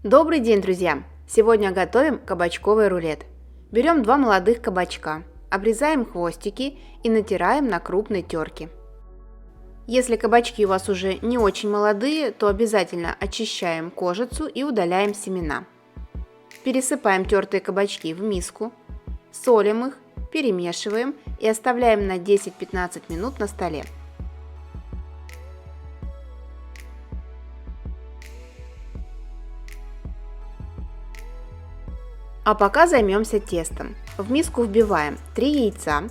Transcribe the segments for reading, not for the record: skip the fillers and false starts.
Добрый день, друзья! Сегодня готовим кабачковый рулет. Берем 2 молодых кабачка, обрезаем хвостики и натираем на крупной терке. Если кабачки у вас уже не очень молодые, то обязательно очищаем кожицу и удаляем семена. Пересыпаем тертые кабачки в миску, солим их, перемешиваем и оставляем на 10-15 минут на столе. А пока займемся тестом. В миску вбиваем 3 яйца.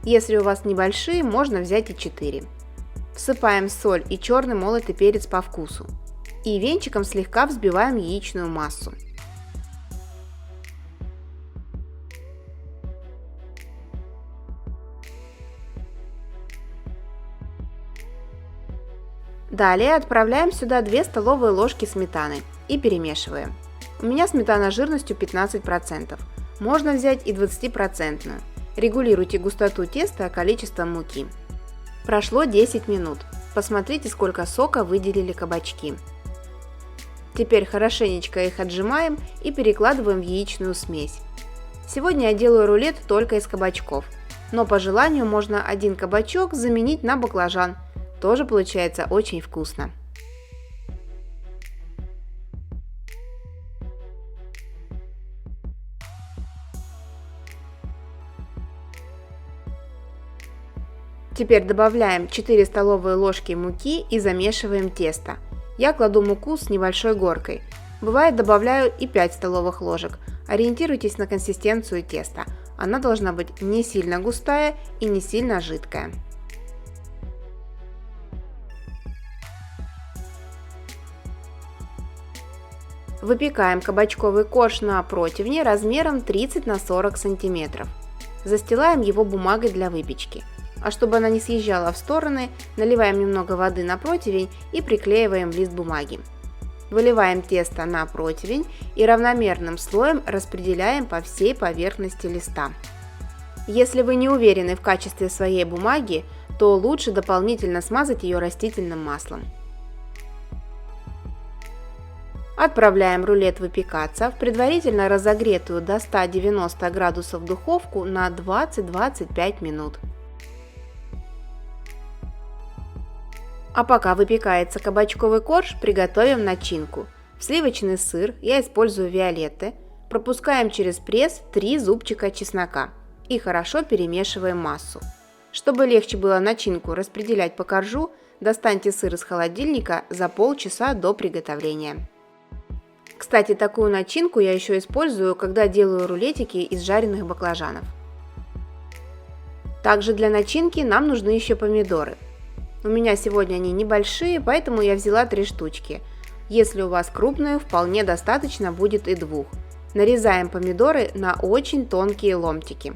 Если у вас небольшие, можно взять и 4. Всыпаем соль и черный молотый перец по вкусу. И венчиком слегка взбиваем яичную массу. Далее отправляем сюда 2 столовые ложки сметаны и перемешиваем. У меня сметана жирностью 15%, можно взять и 20%. Регулируйте густоту теста количеством муки. Прошло 10 минут. Посмотрите, сколько сока выделили кабачки. Теперь хорошенечко их отжимаем и перекладываем в яичную смесь. Сегодня я делаю рулет только из кабачков, но по желанию можно один кабачок заменить на баклажан. Тоже получается очень вкусно. Теперь добавляем 4 столовые ложки муки и замешиваем тесто. Я кладу муку с небольшой горкой. Бывает, добавляю и 5 столовых ложек. Ориентируйтесь на консистенцию теста. Она должна быть не сильно густая и не сильно жидкая. Выпекаем кабачковый корж на противне размером 30 на 40 см. Застилаем его бумагой для выпечки. А чтобы она не съезжала в стороны, наливаем немного воды на противень и приклеиваем лист бумаги. Выливаем тесто на противень и равномерным слоем распределяем по всей поверхности листа. Если вы не уверены в качестве своей бумаги, то лучше дополнительно смазать ее растительным маслом. Отправляем рулет выпекаться в предварительно разогретую до 190 градусов духовку на 20-25 минут. А пока выпекается кабачковый корж, приготовим начинку. В сливочный сыр я использую виолетте. Пропускаем через пресс 3 зубчика чеснока и хорошо перемешиваем массу. Чтобы легче было начинку распределять по коржу, достаньте сыр из холодильника за полчаса до приготовления. Кстати, такую начинку я еще использую, когда делаю рулетики из жареных баклажанов. Также для начинки нам нужны еще помидоры. У меня сегодня они небольшие, поэтому я взяла 3 штучки. Если у вас крупные, вполне достаточно будет и 2. Нарезаем помидоры на очень тонкие ломтики.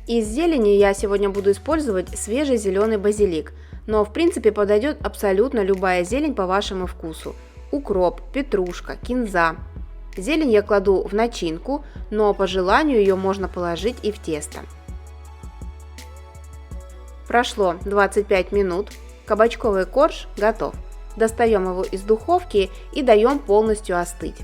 Из зелени я сегодня буду использовать свежий зеленый базилик, но в принципе подойдет абсолютно любая зелень по вашему вкусу. Укроп, петрушка, кинза. Зелень я кладу в начинку, но по желанию ее можно положить и в тесто. Прошло 25 минут, кабачковый корж готов. Достаем его из духовки и даем полностью остыть.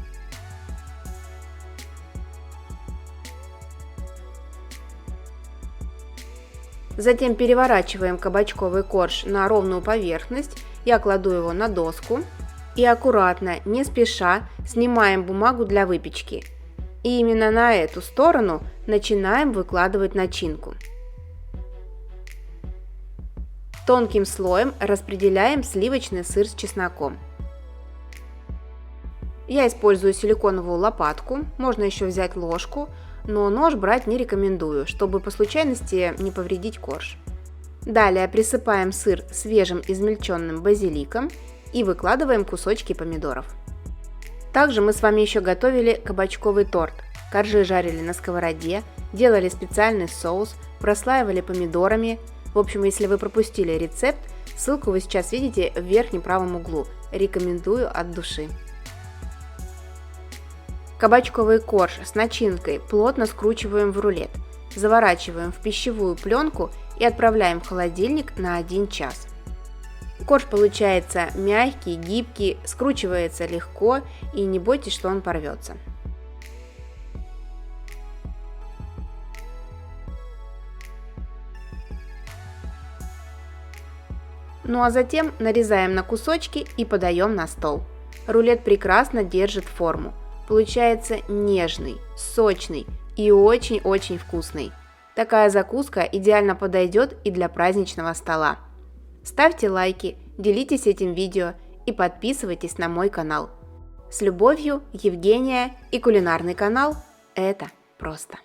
Затем переворачиваем кабачковый корж на ровную поверхность, я кладу его на доску. И аккуратно, не спеша, снимаем бумагу для выпечки. И именно на эту сторону начинаем выкладывать начинку. Тонким слоем распределяем сливочный сыр с чесноком. Я использую силиконовую лопатку, можно еще взять ложку, но нож брать не рекомендую, чтобы по случайности не повредить корж. Далее присыпаем сыр свежим измельченным базиликом и выкладываем кусочки помидоров. Также мы с вами еще готовили кабачковый торт. Коржи жарили на сковороде, делали специальный соус, прослаивали помидорами. В общем, если вы пропустили рецепт, ссылку вы сейчас видите в верхнем правом углу. Рекомендую от души. Кабачковый корж с начинкой плотно скручиваем в рулет, заворачиваем в пищевую пленку и отправляем в холодильник на 1 час. Корж получается мягкий, гибкий, скручивается легко и не бойтесь, что он порвется. Ну а затем нарезаем на кусочки и подаем на стол. Рулет прекрасно держит форму. Получается нежный, сочный и очень-очень вкусный. Такая закуска идеально подойдет и для праздничного стола. Ставьте лайки, делитесь этим видео и подписывайтесь на мой канал. С любовью, Евгения и кулинарный канал «Это просто».